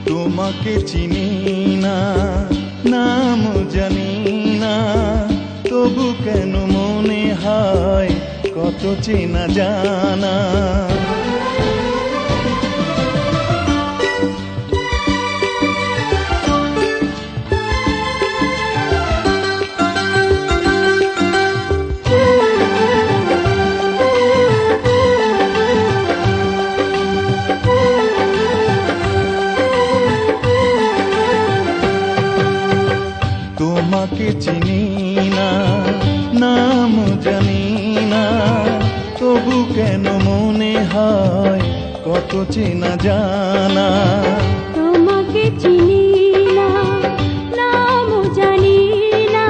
তোমাকে চিনি না, নাম জানি না, তবু কেন মনে হয় কত চেনা জানা। তোমাকে চিনি না, নাম জানি না, তবু কেন মনে হয় কত চেনা জানা। তোমাকে চিনি না, নাম জানি না,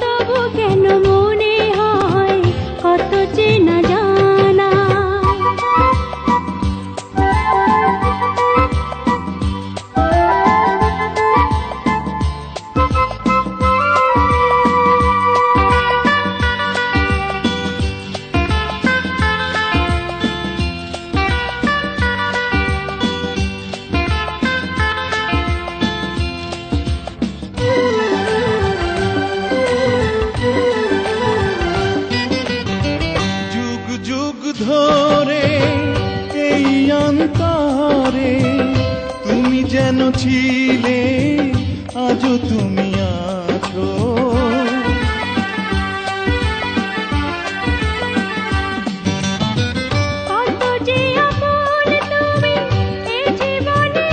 তবু কেন মনে হয় কত চেনা জানা। ধরে এই অন্তরে তুমি যেন ছিলে, আজও তুমি আছো। কত যে আপন তুমি এই জীবনে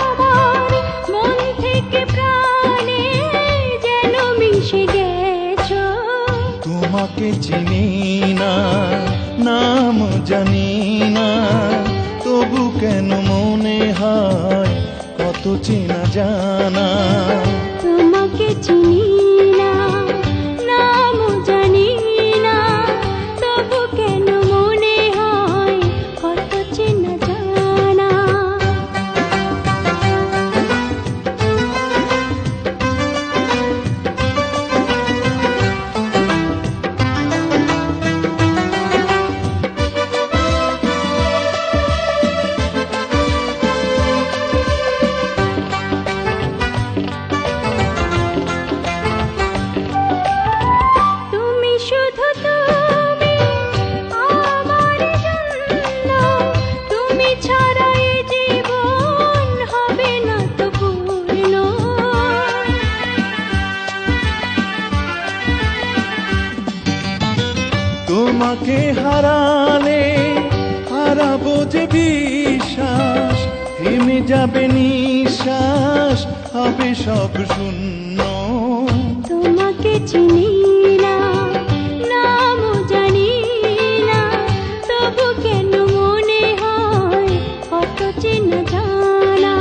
আমার, মন থেকে প্রাণে যেন মিশে গেছো। তোমাকে চিনি না, নাম জানি না, তবু কেন মনে হয় কত চেনা জানা। তোমাকে চিনি না, নাম জানি না, তবু কেন মনে হয় কত চেনা জানা। তোমাকে হারালে হারাবো যে বিশ্বাস, থেমে যাবে নিঃশ্বাস, হবে সব শূন্য। তোমাকে চিনি না, নাম জানি না, তবু কেন মনে হয় কত চেনা জানা।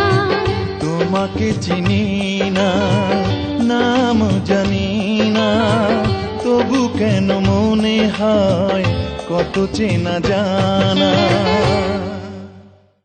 তোমাকে চিনি না, নাম জানি না, তবু কেন মনে হয় কত চেনা জানা।